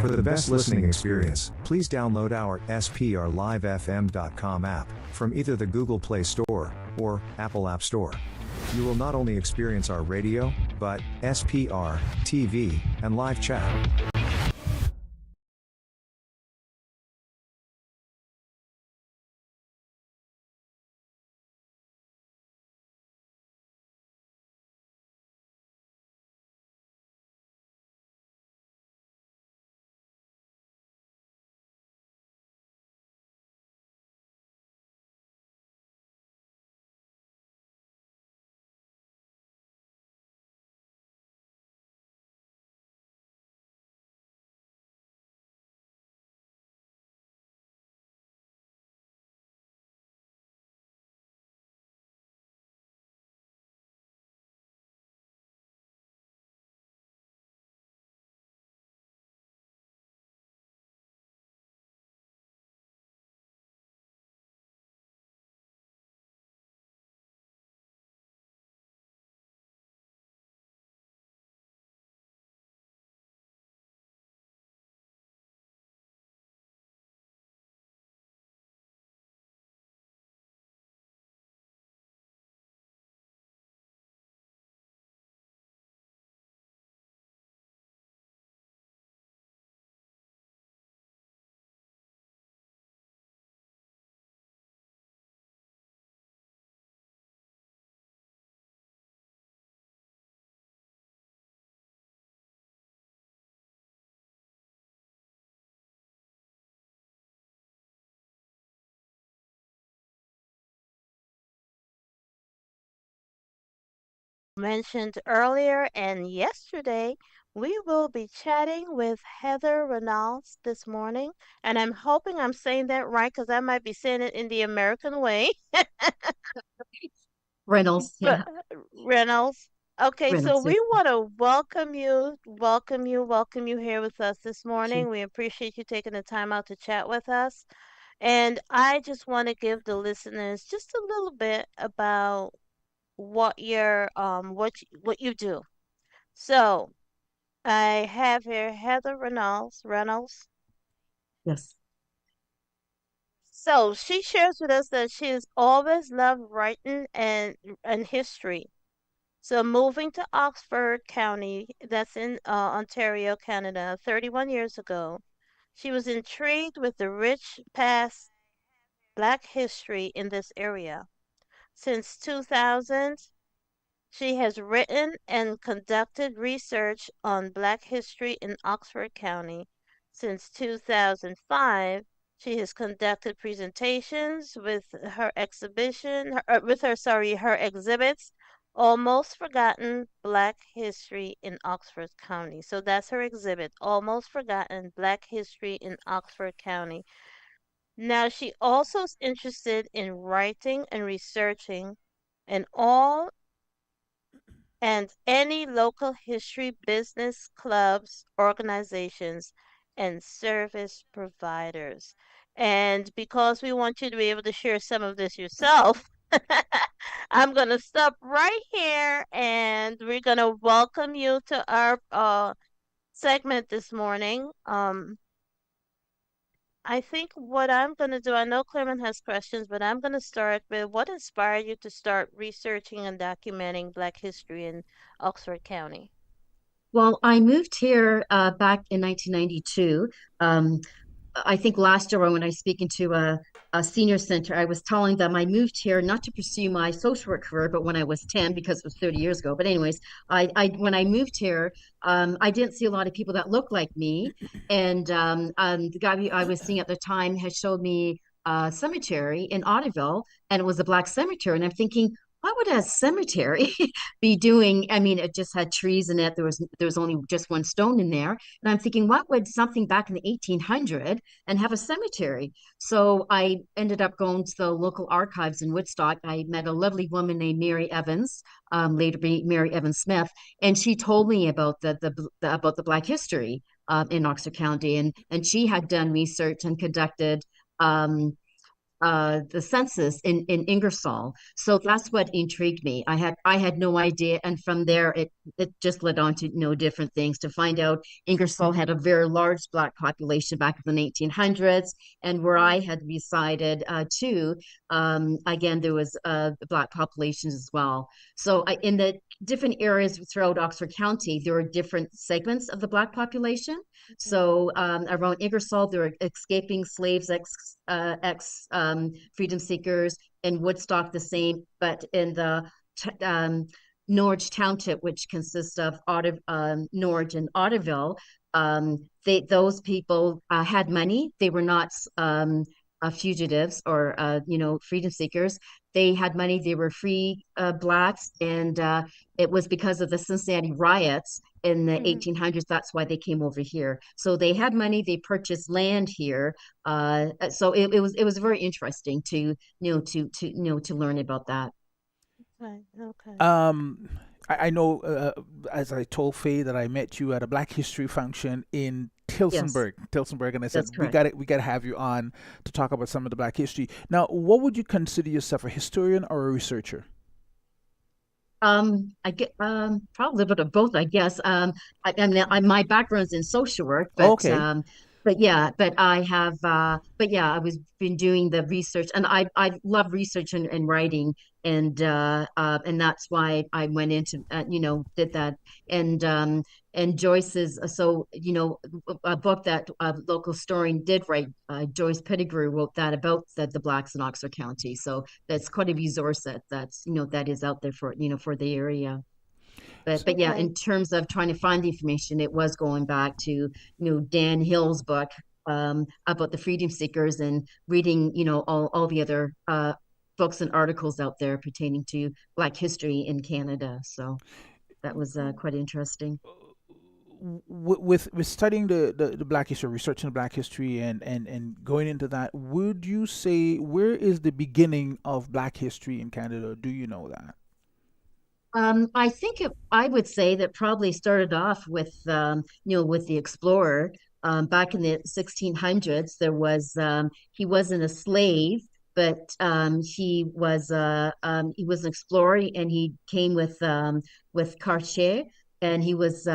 For the best listening experience, please download our sprlivefm.com app from either the Google Play Store or Apple App Store. You will not only experience our radio, but SPR, TV, and live chat. Mentioned earlier and yesterday, we will be chatting with Heather Rennalls this morning. And I'm hoping I'm saying that right because I might be saying it in the American way. Rennalls, But yeah, Reynolds. Okay, so Rennalls, we yes. want to welcome you here with us this Thank you. morning. We appreciate you taking the time out to chat with us. And I just want to give the listeners just a little bit about what you do. So I have here Heather Reynolds. Yes, So she shares with us that she has always loved writing and history. So moving to Oxford County, that's in Ontario, Canada, 31 years ago, she was intrigued with the rich past Black history in this area. Since 2000, she has written and conducted research on Black history in Oxford County. Since 2005, she has conducted presentations with her exhibits, Almost Forgotten Black History in Oxford County. So that's her exhibit, Almost Forgotten Black History in Oxford County. Now, she also is interested in writing and researching and all and any local history business clubs, organizations, and service providers. And because we want you to be able to share some of this yourself, I'm going to stop right here and we're going to welcome you to our segment this morning. I think what I'm going to do, I know Clement has questions, but I'm going to start with what inspired you to start researching and documenting Black history in Oxford County? well, I moved here back in 1992. I think last year when I was speaking to a senior center, I was telling them I moved here not to pursue my social work career, but when I was 10, because it was 30 years ago. But anyways, when I moved here, I didn't see a lot of people that looked like me. And the guy I was seeing at the time had showed me a cemetery in Otterville, and it was a black cemetery. And I'm thinking, what would a cemetery be doing? I mean, it just had trees in it. There was only just one stone in there. And I'm thinking, what would something back in the 1800 and have a cemetery? So I ended up going to the local archives in Woodstock. I met a lovely woman named Mary Evans, later be Mary Evans Smith, and she told me about about the Black history in Oxford County, and she had done research and conducted. Um, the census in Ingersoll. So that's what intrigued me. I had no idea, and from there it just led on to different things to find out Ingersoll had a very large Black population back in the 1800s, and where I had resided too, again there was Black populations as well. So in the different areas throughout Oxford County, there were different segments of the Black population. Mhm. So around Ingersoll, there were escaping slaves, ex freedom seekers. In Woodstock, the same, but in the Norwich Township, which consists of Norwich and Otterville, those people had money. They were not fugitives or freedom seekers. They had money. They were free blacks, and it was because of the Cincinnati riots in the Mhm. 1800s. That's why they came over here. So they had money. They purchased land here. So it was very interesting to learn about that. Okay. Okay. Um, I know, as I told Faye, that I met you at a Black History function in Yes, Tilsonburg, and I that's said correct. we got to have you on to talk about some of the Black history. Now, what would you consider yourself, a historian or a researcher? I get probably a bit of both, I guess. I mean, my background's in social work, Okay. but yeah, but yeah, I was been doing the research, and I love research and writing, and that's why I went into did that, and Joyce's a book that a local historian did write. Joyce Pettigrew wrote that about the blacks in Oxford County, so that's quite a resource that is out there for the area. But yeah, Okay. in terms of trying to find the information, it was going back to Dan Hill's book about the freedom seekers, and reading all the other books and articles out there pertaining to Black history in Canada. So that was Okay. quite interesting. With studying the Black history, researching the Black history, and going into that, would you say where is the beginning of Black history in Canada? Do you know that? I would say that probably started off with the explorer. Back in the 1600s, he wasn't a slave, but he was an explorer, and he came with Cartier, and he was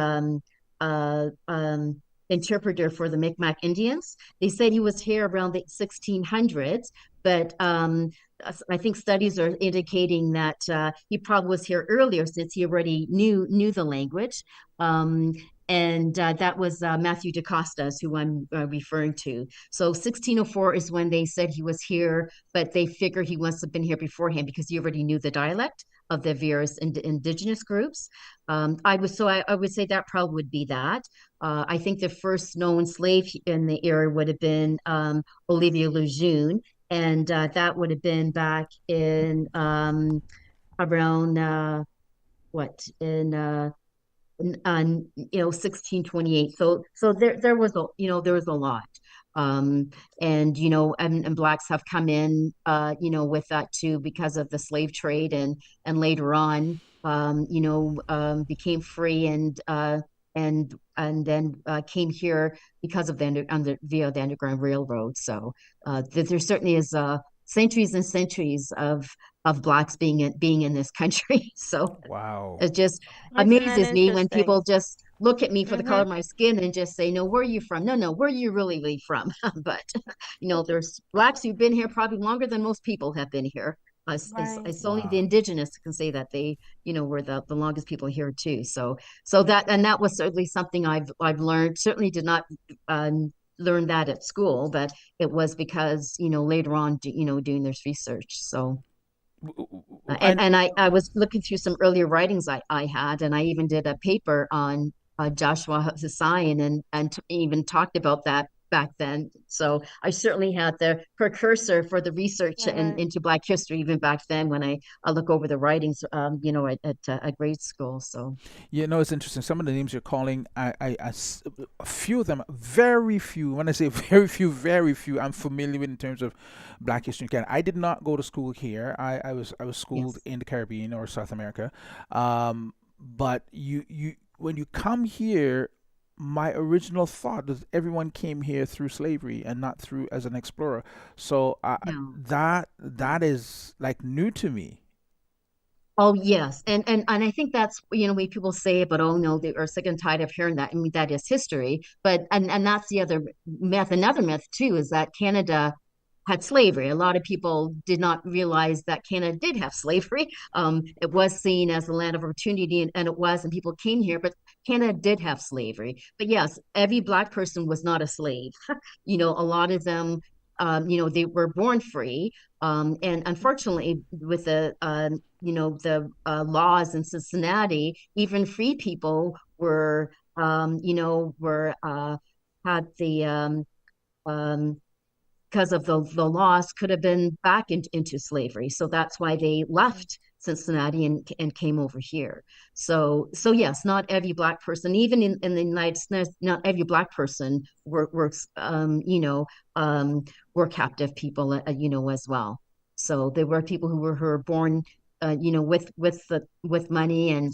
interpreter for the Mi'kmaq Indians. They said he was here around the 1600s, but I think studies are indicating that he probably was here earlier since he already knew the language. Um, and that was Matthew de Costas, who I'm referring to. So 1604 is when they said he was here, but they figure he must have been here beforehand because he already knew the dialect of the various indigenous groups. I would say that probably would be that. I think the first known slave in the area would have been Olivia Lejeune, and that would have been back in around what in 1628. So there was a lot. um and and blacks have come in with that too, because of the slave trade, and later on became free, and then came here because of via the Underground Railroad. So there certainly is centuries and centuries of blacks being in this country. So Wow. it just Isn't that amazes me when interesting? people just look at me for the color Mhm. of my skin and just say, "No, where are you from?" No, no, where are you really from? But there's blacks who've been here probably longer than most people have been here. Right. It's only the Wow. indigenous who can say that they, were the longest people here too. So that was certainly something I've learned. Certainly did not learn that at school, but it was because later on, doing this research. So And and I was looking through some earlier writings I had, and I even did a paper on Joshua Hussain, and even talked about that back then. So I certainly had the precursor for the research Right. into Black history even back then, when I look over the writings, at grade school. So it's interesting. Some of the names you're calling, a few of them, very few. When I say very few, I'm familiar with in terms of Black history in Canada. I did not go to school here. I was schooled yes. in the Caribbean or South America. But you when you come here, my original thought is everyone came here through slavery and not through as an explorer. So No. that is like new to me. Oh yes, and I think that's when people say, but oh no, they are sick and tired of hearing that. I mean, that is history. But and that's the other myth. Another myth too is that Canada had slavery. A lot of people did not realize that Canada did have slavery. It was seen as a land of opportunity, and it was, and people came here. But Canada did have slavery. But yes, every black person was not a slave. A lot of them, they were born free. And unfortunately, with the laws in Cincinnati, even free people had the um, because of the laws could have been back into slavery. So that's why they left Cincinnati and came over here. So yes, not every black person, even in the United States, not every black person were captive people, as well. So there were people who were born, with money and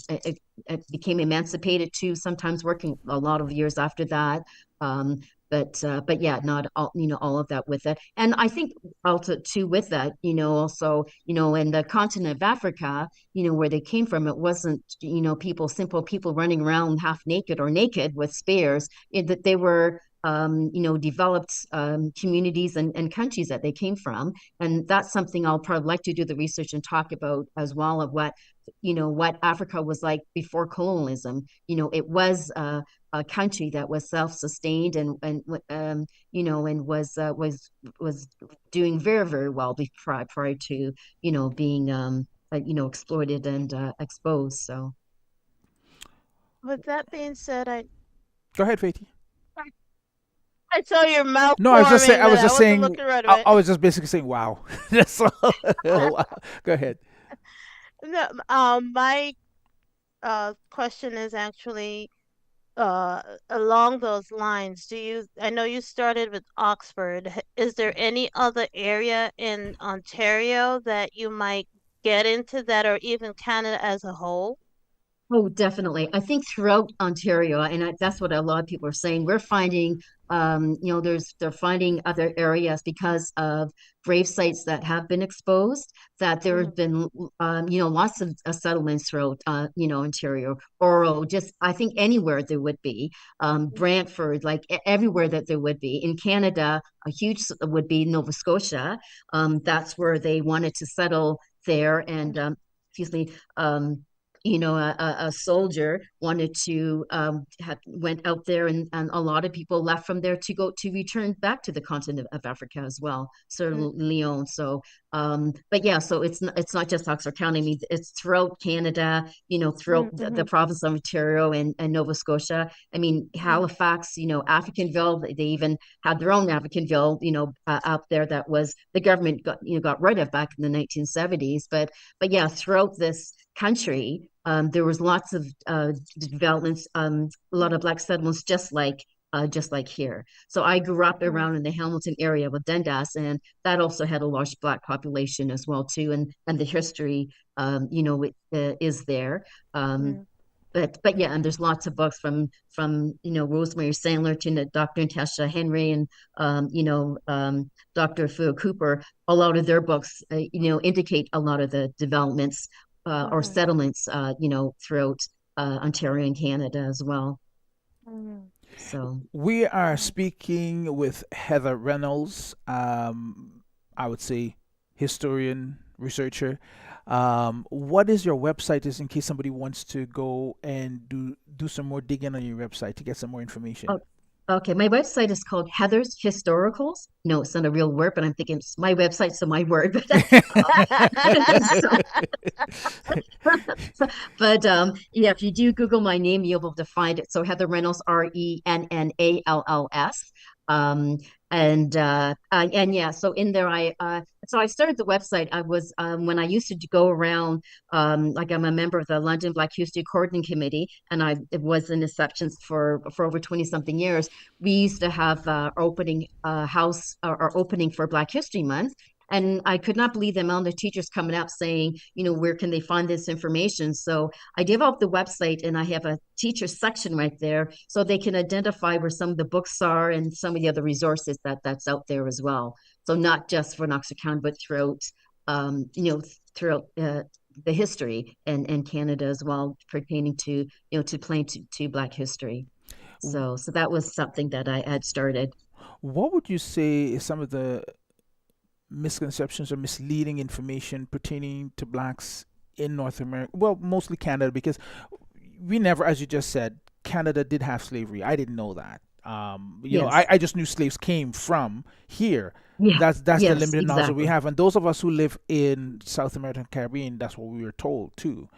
became emancipated too. Sometimes working a lot of years after that. Um, but yeah, not all of that with it. And I think also too with that, also, in the continent of Africa, where they came from, it wasn't, simple people running around half naked or naked with spears. That they were developed communities and countries that they came from. And that's something I'll probably like to do the research and talk about as well, of what Africa was like before colonialism. It was a country that was self-sustained and was doing very, very well prior to being exploited and exposed. So With that being said, Go ahead, Faith. I saw your mouth No, I was just saying. forming, I but was I just wasn't saying. looking right I, away. I was just basically saying, "Wow." That's all. Wow. Go ahead. No, my question is actually uh along those lines. I know you started with Oxford. Is there any other area in Ontario that you might get into that, or even Canada as a whole? Oh, definitely. I think throughout Ontario, and that's what a lot of people are saying. We're finding, they're finding other areas because of grave sites that have been exposed. That there have Mhm, been, lots of settlements throughout, Ontario, Oro, just I think anywhere there would be, Brantford, like everywhere that there would be. In Canada, a huge would be Nova Scotia. That's where they wanted to settle there, and excuse me. A soldier wanted to went out there, and a lot of people left from there to go to return back to the continent of Africa as well, Sierra mhm, Leone. So, but yeah, so it's not just Oxford County. I mean, it's throughout Canada, mhm, throughout the mhm, province of Ontario and Nova Scotia. I mean, mhm, Halifax, Africanville. They even had their own Africanville, out there that was the government got rid of back in the 1970s. But yeah, throughout this country, there was lots of developments, a lot of black settlements, just like here. So I grew up mhm, around in the Hamilton area with Dundas, and that also had a large black population as well too, and the history, is there. Um, mhm, but yeah, and there's lots of books from Rosemary Sandler to Dr. Natasha Henry and Dr. Phil Cooper. A lot of their books indicate a lot of the developments or mhm, settlements throughout Ontario and Canada as well. mhm. So We are Mhm. speaking with Heather Reynolds. I would say historian, researcher. What is your website? Just in case somebody wants to go and do some more digging on your website to get some more information. oh, okay, my website is called Heather's Historicals. No, it's not a real word, but I'm thinking it's my website, so my word. So, but yeah, if you do Google my name, you'll be able to find it. So Heather Reynolds, Rennalls. Um, and yeah, so in there, I started the website. I was when I used to go around, like I'm a member of the London Black History Coordinating Committee, and I it was in exceptions for over 20 something years. We used to have our opening house, our opening for Black History Month. And I could not believe the amount of teachers coming up saying, where can they find this information? So I developed the website, and I have a teacher section right there so they can identify where some of the books are and some of the other resources that's out there as well. So not just for Knox County, but throughout, throughout the history and Canada as well, pertaining to, to playing to Black history. So that was something that I had started. What would you say is some of the misconceptions or misleading information pertaining to blacks in North America? Well, mostly Canada, because we never, as you just said, Canada did have slavery. I didn't know that. Yes. I just knew slaves came from here. Yeah. That's the Yes, limited knowledge that we exactly. have, and those of us who live in South America and Caribbean, that's what we were told too.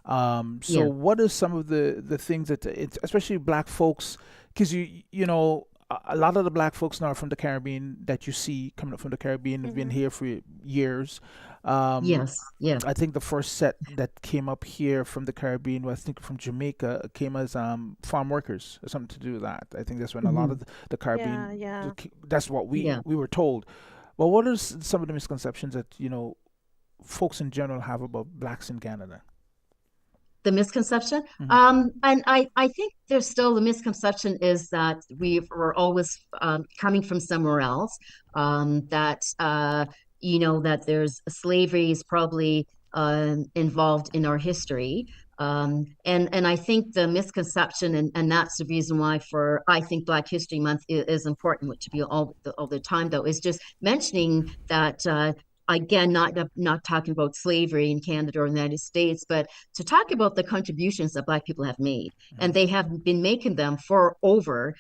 So Yeah. what are some of the things that especially black folks, because a lot of the black folks now from the Caribbean that you see coming up from the Caribbean have been Mhm. here for years. Um, Yes. Yes. I think the first set that came up here from the Caribbean, was, I think from Jamaica, came as farm workers, or something to do with that. I think that's when a lot Hmm. of the Yeah, Caribbean, yeah. that's what Yeah. we were told. Well, what are some of the misconceptions that folks in general have about blacks in Canada? The misconception. Hmm. And I think there's still the misconception is that we're always coming from somewhere else. That that there's slavery is probably involved in our history. And I think the misconception, and that's the reason why for I think Black History Month is important, which to be all the time though, is just mentioning that again, not talking about slavery in Canada or the United States, but to talk about the contributions that Black people have made, and they have been making them for over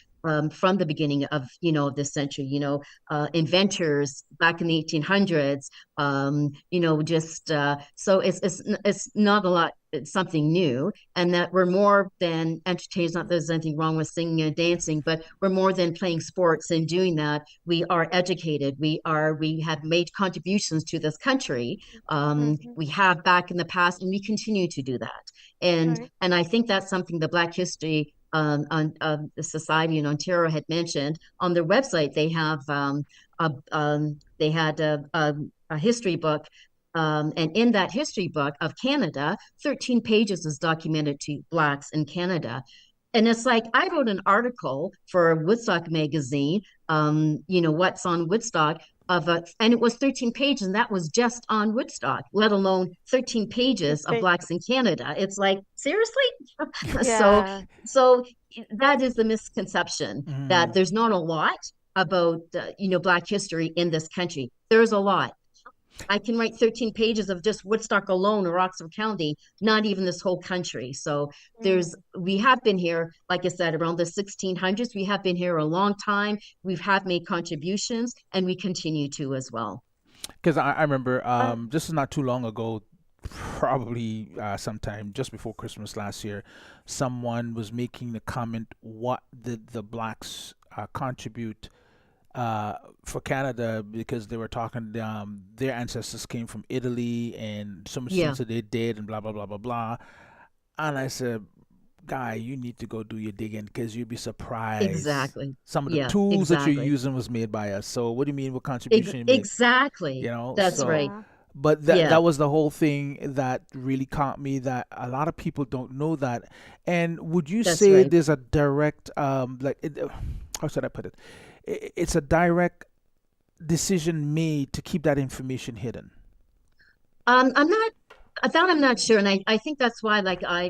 from the beginning of this century. Inventors back in the 1800s. Just so it's not a lot. It's something new, and that we're more than entertainers. Not that there's anything wrong with singing and dancing, but we're more than playing sports and doing that. We are educated. We have made contributions to this country. Mhm. We have back in the past, and we continue to do that. And Right. and I think that's something the Black History on the Society in Ontario had mentioned on their website. They have they had a history book. And in that history book of Canada, 13 pages is documented to Blacks in Canada. And it's like I wrote an article for Woodstock magazine, what's on Woodstock and it was 13 pages, and that was just on Woodstock, let alone 13 pages of Right. Blacks in Canada. It's like, seriously? so Yeah. so that is the misconception Hmm. that there's not a lot about Black history in this country. There's a lot. I can write 13 pages of just Woodstock alone or Oxford County, not even this whole country. So Mm. we have been here, like I said, around the 1600s. We have been here a long time. We have made contributions, and we continue to as well. Because I remember, Uh, this is not too long ago, probably sometime just before Christmas last year, someone was making the comment, what did the blacks contribute for Canada, because they were talking, their ancestors came from Italy and so much Yeah, things that they did and blah blah blah blah blah. And I said, guy, you need to go do your digging, because you'd be surprised. exactly. Some of the Yeah, tools that you're exactly. using was made by us. So what do you mean what contribution you made? Exactly. That's So right. yeah. but that Yeah, was the whole thing that really caught me, that a lot of people don't know that. And would you that's say right. there's a direct how should I put it? It's a direct decision made to keep that information hidden. I'm not that I'm not sure. And I think that's why,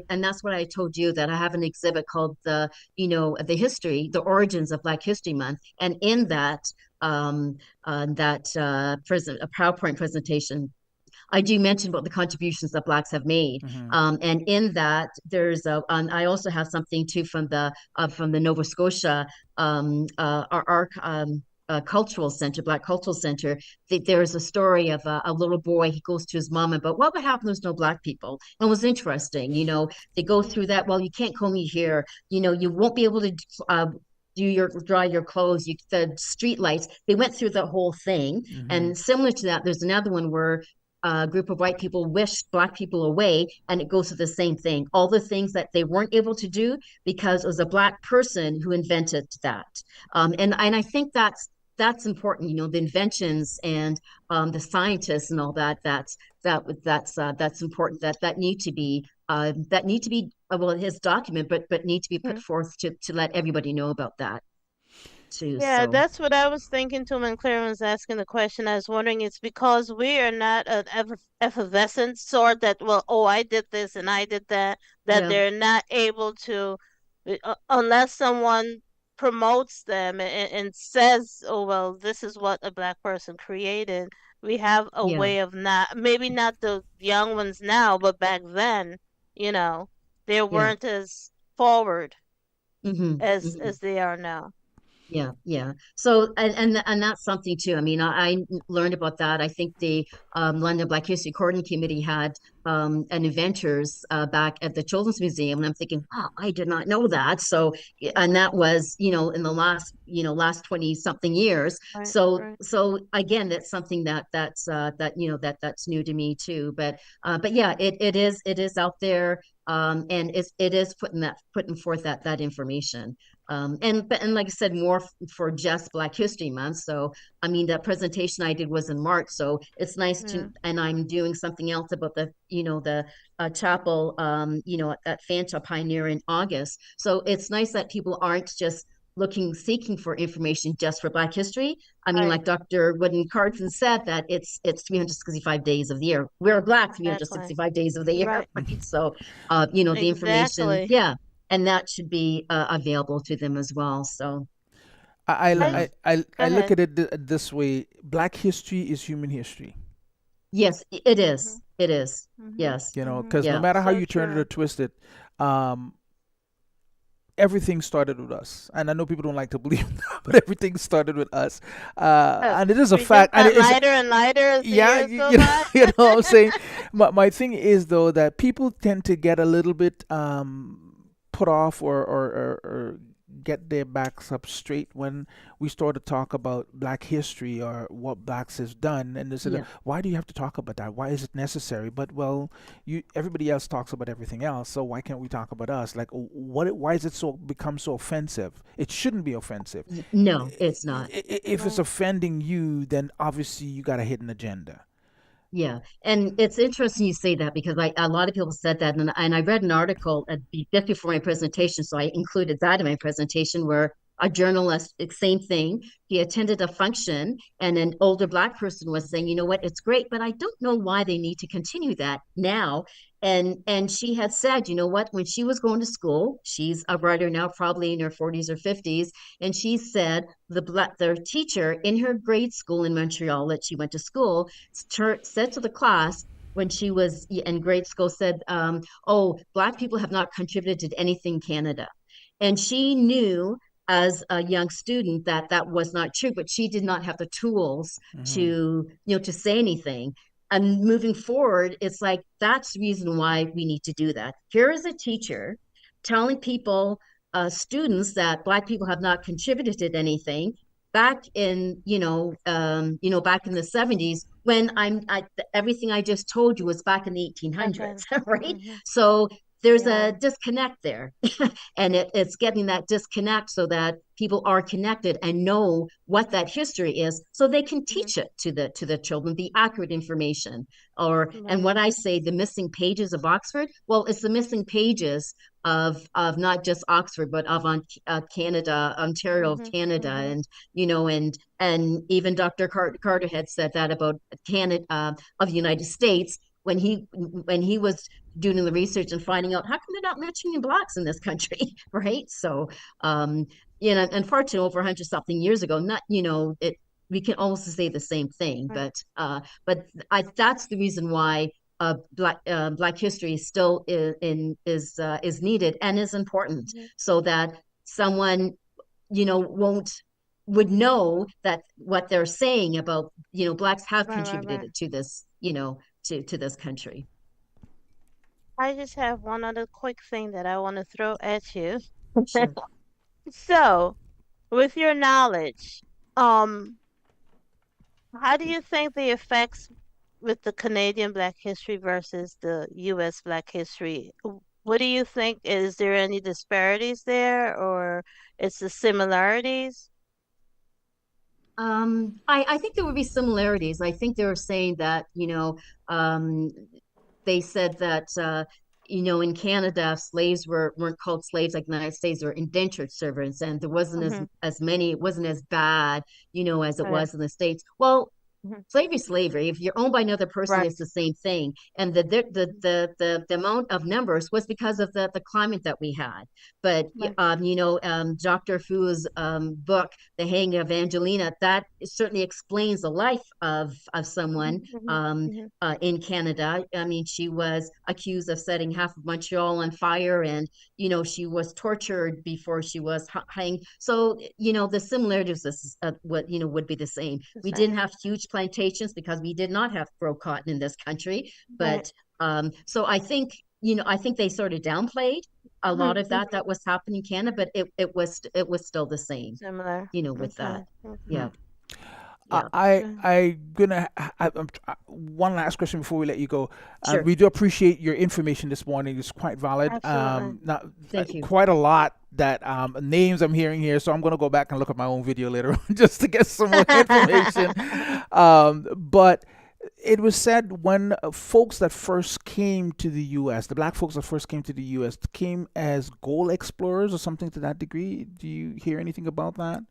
and that's what I told you that I have an exhibit called the history, the origins of Black History Month. And in that, present, a PowerPoint presentation, I do mention about the contributions that Blacks have made. Hmm. And in that, I also have something too from the Nova Scotia our cultural center, Black Cultural Center. There's a story of a little boy. He goes to his mom about what would happen if there's no Black people. And it was interesting. They go through that. Well, you can't come here. You won't be able to dry your clothes. The street lights. They went through the whole thing. Hmm. And similar to that, there's another one where a group of white people wished Black people away, and it goes to the same thing. All the things that they weren't able to do because it was a Black person who invented that. And I think that's important. The inventions and the scientists and all that. That's important. That need to be well, his document, but need to be put Mhm. forth to let everybody know about that too. Yeah, So that's what I was thinking too when Claire was asking the question. I was wondering it's because we are not an effervescent sort that, well, oh, I did this and I did that, that yeah, they're not able to, unless someone promotes them and says, oh, well, this is what a black person created. We have a yeah. way of not, maybe not the young ones now, but back then, you know, they Yeah. weren't as forward Hmm. as they are now. Yeah, yeah. So and that's something too. I mean, I learned about that. I think the London Black History Coordinating Committee had an inventors back at the Children's Museum, and I'm thinking, wow, I did not know that. So, and that was, in the last 20 something years. Right, So right. so again, that's something that's new to me too. But yeah, it is out there, and it is putting forth that information. And like I said, more for just Black History Month. So I mean, that presentation I did was in March, so it's nice to. Yeah. And I'm doing something else about the chapel, at Fanta Pioneer in August. So it's nice that people aren't just seeking for information just for Black history. I mean, Right. like Dr. Wooden Carson said, that it's 365 days of the year. We're Black Exactly. 365 days of the year, Right. right? So, the information, Exactly. yeah, and that should be available to them as well. So, I yeah, just go I look ahead. at it this way: Black history is human history. yes, it Mhm. is. It is. Mhm. Yes. Mhm. Because no Yeah. matter how So you turn it or true. twist it, um, everything started with us. And I know people don't like to believe that, but everything started with us. And it is a We just fact. And got it is, lighter and lighter as the yeah, years go you know, by. you know what I'm saying? My thing is, though, that people tend to get a little bit put off or get their backs up straight when we start to talk about black history or what blacks has done, and they said, Yeah. why do you have to talk about that? Why is it necessary? But well, you everybody else talks about everything else, so why can't we talk about us? Like, why is it so become so offensive? It shouldn't be offensive. No, it's not. If it's Right. offending you, then obviously you got a hidden agenda. Yeah, and it's interesting you say that, because a lot of people said that, and I read an article just before my presentation, so I included that in my presentation, where a journalist, same thing, he attended a function, and an older Black person was saying, you know what, it's great, but I don't know why they need to continue that now. And she had said, you know what, when she was going to school, she's a writer now, probably in her 40s or 50s, and she said the teacher in her grade school in Montreal that she went to school said to the class when she was in grade school, said, oh, Black people have not contributed to anything Canada. And she knew as a young student that that was not true, but she did not have the tools Hmm. to say anything. And moving forward, it's like that's the reason why we need to do that. Here is a teacher telling people, students, that Black people have not contributed to anything back in back in the 70s, when everything I just told you was back in the Okay. 1800s, right? Mhm. So there's Yeah. a disconnect there. And it's getting that disconnect so that people are connected and know what that history is, so they can Mhm. teach it to the children, the accurate information. And Right. what I say, the missing pages of Oxford, well, it's the missing pages of not just Oxford, but of Canada, Ontario of Mhm. Canada. Mhm. And even Dr. Carter had said that about Canada, of the United States, when he was doing the research and finding out, how come they're not mentioning blacks in this country, right? So, um, unfortunately, over 100 something years ago, not it. We can almost say the same thing, Right. but that's the reason why Black history still is needed and is important, Mhm. so that someone won't would know that what they're saying about Blacks have Right. Right. Right. contributed to this, to this country. I just have one other quick thing that I want to throw at you. Sure. So, with your knowledge, um, how do you think the effects with the Canadian Black History versus the U.S. Black History? What do you think? Is there any disparities there, or it's the similarities? I think there would be similarities. I think they were saying that, um, they said that in Canada, slaves weren't called slaves like the United States, or indentured servants, and there wasn't Mm-hmm. as many, it wasn't as bad, as it Right. was in the States. Well, Mm-hmm. slavery. If you're owned by another person, Right. it's the same thing. And the amount of numbers was because of the climate that we had. But Right. Dr. Fu's book, The Hanging of Angelina, that certainly explains the life of someone Mm-hmm. Mm-hmm. in Canada. I mean, she was accused of setting half of Montreal on fire, and she was tortured before she was hanged. So the similarities is what would be the same. The We same. didn't have huge plantations because we did not have grow cotton in this country, Right. but so I think they sort of downplayed a lot Mm-hmm. of that was happening in Canada, but it was still the same, Similar. with Okay. that. Okay. Yeah, yeah, Good. One last question before we let you go. sure. We do appreciate your information this morning. It's quite valid. Absolutely. Not Thank you. quite a lot that names I'm hearing here, so I'm gonna go back and look at my own video later on just to get some more information. But it was said when folks that first came to the U.S., the black folks that first came to the U.S., came as gold explorers or something to that degree. Do you hear anything about that?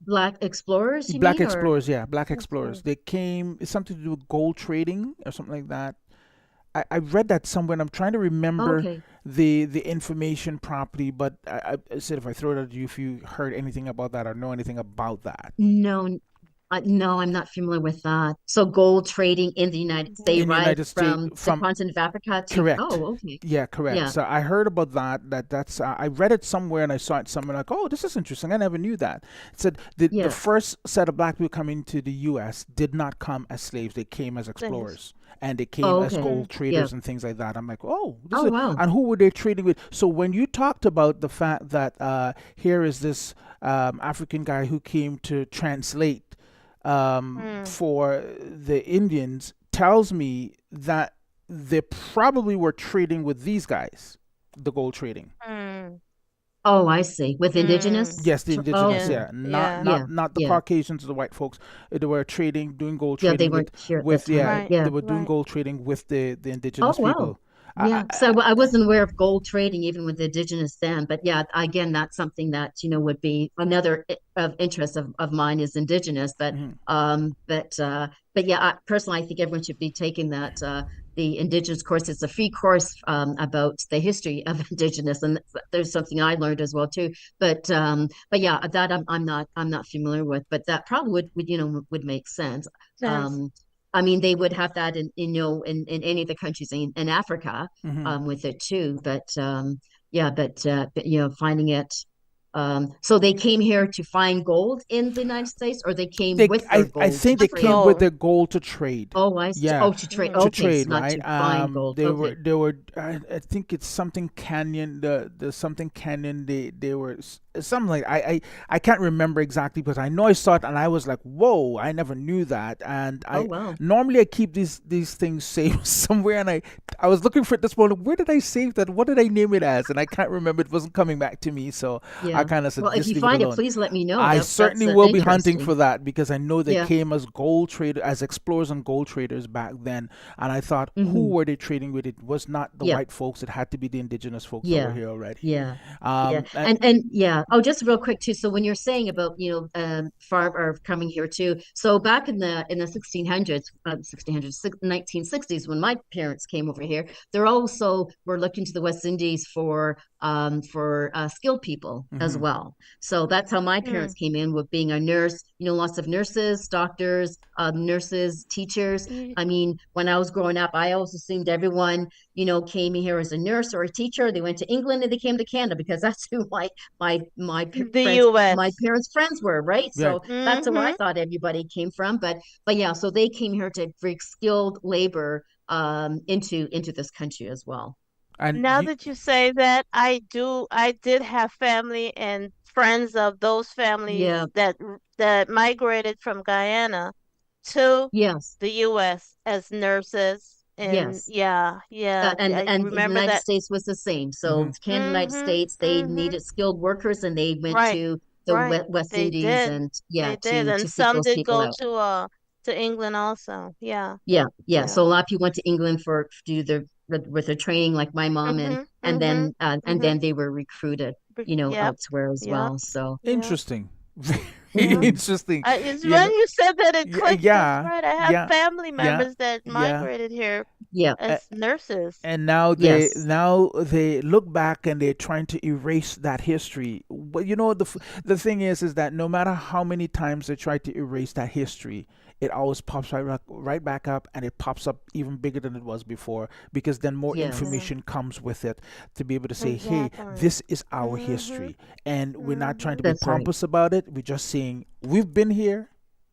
Black explorers, you Black mean, or explorers, yeah, black That's explorers. good. They came, it's something to do with gold trading or something like that. I read that somewhere and I'm trying to remember okay? the information properly, but I said if I throw it at you, if you heard anything about that or know anything about that. No, no, I'm not familiar with that. So gold trading in the United Mm-hmm. States, In the right, United States, from the from continent of Africa to, correct. oh, okay, Yeah, correct. yeah, So I heard about that's I read it somewhere and I saw it somewhere like, oh, this is interesting. I never knew that. It said the yeah. first set of black people coming to the U.S. did not come as slaves; they came as Things. explorers, and they came Oh, as okay, gold Mm-hmm. yeah. traders and things like that. I'm like, oh, this Oh, is, wow. and who were they trading with? So when you talked about the fact that here is this African guy who came to translate Mm. for the Indians, tells me that they probably were trading with these guys, the gold trading. Mm. Oh, I see. With Mm. indigenous, Yes, the indigenous, Yeah. okay, yeah, not Yeah. yeah, not the yeah, Caucasians or the white folks. They were trading, doing gold yeah. They trading with weren't here at that with time. yeah, Right. Yeah. they were doing Right. gold trading with the Oh, indigenous wow. people. Yeah. So I wasn't aware of gold trading even with the indigenous then, but yeah, again, that's something that would be another of interest of mine is indigenous. But Mhm. yeah, personally, I think everyone should be taking that the indigenous course. It's a free course about the history of indigenous, and there's something I learned as well too. But yeah, that I'm not familiar with, but that probably would make sense. Sense. Um, I mean, they would have that in any of the countries in Africa Mhm. with it too. Yeah, but finding it. So they came here to find gold in the United States, or they came They, with their I gold think to they With trade. came with gold. their goal to trade. Oh, I see. Yeah, Oh, to trade. Mm-hmm. to Okay, so trade, not right? to find gold. Okay. They were. I think it's something canyon. The something canyon. They were something like I can't remember exactly, but I know I saw it and I was like, whoa! I never knew that. And Oh, I wow. normally I keep these things saved somewhere, and I was looking for it this morning. Where did I save that? What did I name it as? And I can't remember. It wasn't coming back to me, so I Yeah. kind of Well, said, if just you leave it find it, alone. please let me know. I That's certainly will be hunting interesting. for that because I know they Yeah. came as gold traders, as explorers and gold traders back then. And I thought, who Hmm. were they trading with? It was not the Yeah. white folks. It had to be the indigenous folks that were Yeah. here already. Yeah. Yeah. Um, and, And yeah. Oh, just real quick too. So when you're saying about, farm or coming here too. So back in the 1600s, 1960s, when my parents came over here, they also were looking to the West Indies for skilled people as mhm. well. So that's how my Mm. parents came in, with being a nurse, lots of nurses, doctors, nurses, teachers. You- I mean, when I was growing up, I always assumed everyone, came here as a nurse or a teacher. They went to England and they came to Canada because that's who The friends, my U.S. parents' friends were, right? Right. So that's where I Mm-hmm. thought everybody came from. But yeah, so they came here to bring skilled labor into this country as well. And Now that you say that, I did have family and friends of those Yeah. families that migrated from Guyana to Yes. the U.S. as nurses. And Yes. yeah, yeah, I And the remember United that. States was the same. So mhm. Canada, United Mm-hmm. States, they Mm-hmm. needed skilled workers, and they went Right. the Right. West They Indies, did. and They yeah, did. And to seek some those did people go out. to England also. Yeah. Yeah, yeah. So Yeah. a lot of people went to England for to do their with their training, like my mom, Mhm. Mhm. and Mhm. then they were recruited, Yep. elsewhere as Yep. well. So Yep. Interesting. Very Yep. mhm. interesting. It's You when know, you said that it yeah, clicked. That's yeah, right. I have yeah, family yeah, members that yeah. migrated here Yeah, A- as nurses. and yes, now they look back and they're trying to erase that history. But you know, the thing is that no matter how many times they try to erase that history, it always pops right back up, and it pops up even bigger than it was before, because then more yes, Yeah. information comes with it to be able to say, hey, Exactly. this is our Mhm. history, and we're not trying to Mhm. be that's right. pompous about it. We're just saying we've been here.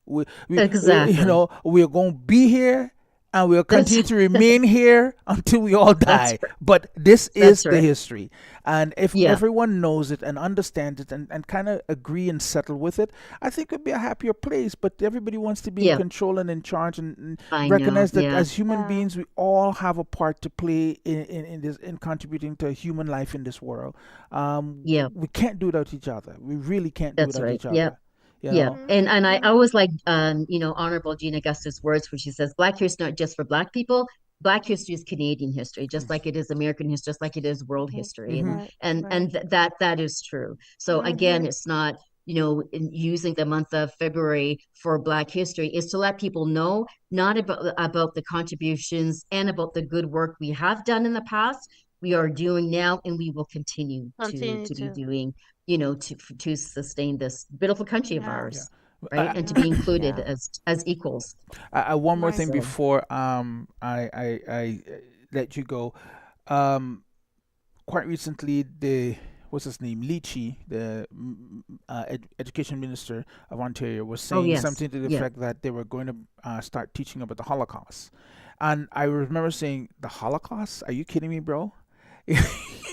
You Exactly. know, we're going to be here, and we'll That's continue to remain here until we all that's die. But this is that's the right. history. And if Yeah, everyone knows it and understands it, and kind of agree and settle with it, I think it'd be a happier place. But everybody wants to be in yeah. control and in charge, and I know. recognize that Yeah, as human Yeah. beings, we all have a part to play in this, in contributing to human life in this world. yeah. We can't do without each other. We really can't do That's without right. each Yeah. other. You Yeah, know? and I Mhm. always like Honorable Gina Augusta's words where she says Black history is not just for Black people. Black history is Canadian history, just like it is American history, just like it is world Mhm. history, Mm-hmm. Right. and Right. that is true. So again, Mhm. it's not using the month of February for Black history is to let people know not about the contributions and about the good work we have done in the past, we are doing now, and we will continue Continue to be to. doing to sustain this beautiful country of Yeah. Yeah. ours, right? I, And to Yeah. be included Yeah. as equals. one more Right. thing So, before I let you go. Um, Quite recently, the what's his name, Leachy, the education minister of Ontario, was oh saying yes, something to the yeah. effect that they were going to start teaching about the Holocaust, and I remember saying, "The Holocaust? Are you kidding me, bro?"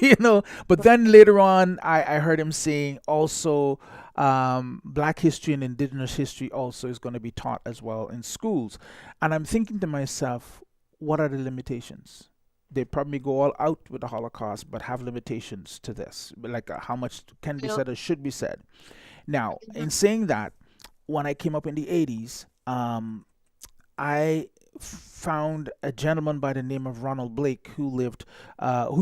You know. But then later on, I heard him saying also, Black history and Indigenous history also is going to be taught as well in schools, and I'm thinking to myself, what are the limitations? They probably go all out with the Holocaust, but have limitations to this, like how much can be Yep. said or should be said. Now, in Mhm. saying that, when I came up in the 80s, I found a gentleman by the name of Ronald Blake who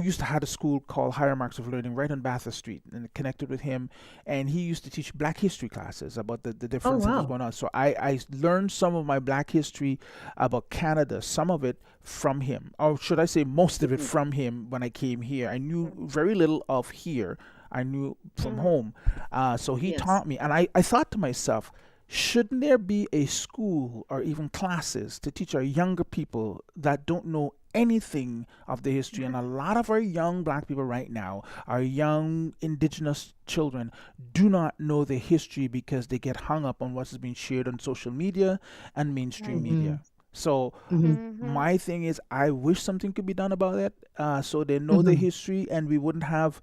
used to have a school called Higher Marks of Learning right on Bathurst Street, and connected with him, and he used to teach Black history classes about the Oh different things that's wow. going on. So I learned some of my Black history about Canada, some of it from him, or should I say most of it Mhm. from him when I came here. I knew very little of here. I knew from Mhm. home. So he Yes. taught me, and I thought to myself, shouldn't there be a school or even classes to teach our younger people that don't know anything of the history? And a lot of our young Black people right now, our young Indigenous children, do not know the history because they get hung up on what's being shared on social media and mainstream Right. Hmm. media. So Hmm. Mhm. my thing is, I wish something could be done about it, so they know the Hmm. history, and we wouldn't have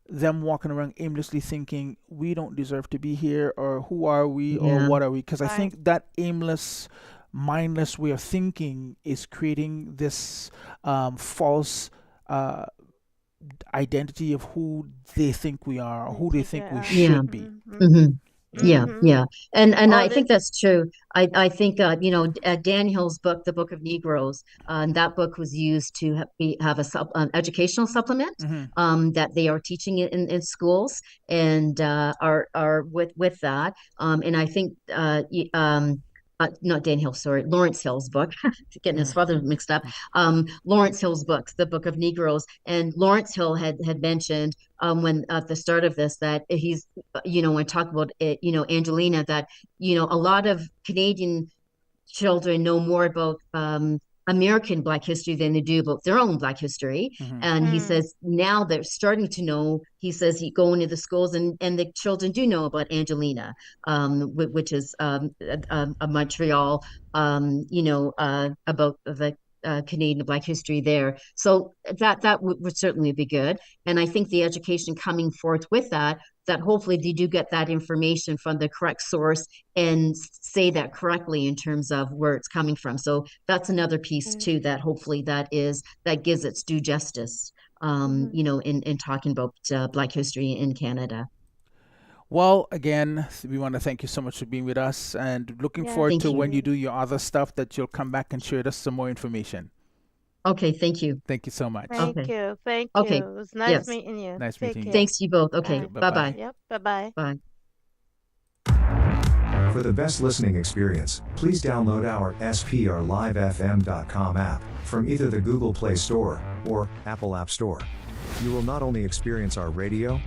them walking around aimlessly thinking we don't deserve to be here, or who are we, or Yeah. what are we, because I Right. think that aimless, mindless way of thinking is creating this false uh, identity of who they think we are, or You who they think think they we are. Yeah. should be. Mhm. Hmm. Yeah, Mhm. yeah, and Oh, I think this. that's true. I think Dan Hill's book, The Book of Negroes, and that book was used to have a educational supplement Mm-hmm. that they are teaching in schools, and are with that. And I think not Dan Hill, sorry, Lawrence Hill's book, getting his father mixed up. Lawrence Hill's books, The Book of Negroes, and Lawrence Hill had mentioned when at the start of this that he's when talk about it, Angelina, that a lot of Canadian children know more about American Black history than they do about their own Black history. Mm-hmm. And he Mm. says now they're starting to know. He says he go into the schools, and the children do know about Angelina, which is a Montreal, about the Canadian Black history there. So that would certainly be good. And I think the education coming forth with that hopefully they do get that information from the correct source and say that correctly in terms of where it's coming from. So that's another piece Mm. too that hopefully that gives its due justice. Mhm. In talking about Black history in Canada. Well, again, we want to thank you so much for being with us and looking Yes, forward Thank to you. when you do your other stuff that you'll come back and share with us some more information. Okay, thank you. Thank you so much. thank Okay. you. Thank you. Okay. It was nice Yes. meeting you. Nice Take meeting you. care. Thanks you both. Thank Okay. you. Bye. Bye-bye. Yep. Bye-bye. Bye. For the best listening experience, please download our sprlivefm.com app from either the Google Play Store or Apple App Store. You will not only experience our radio,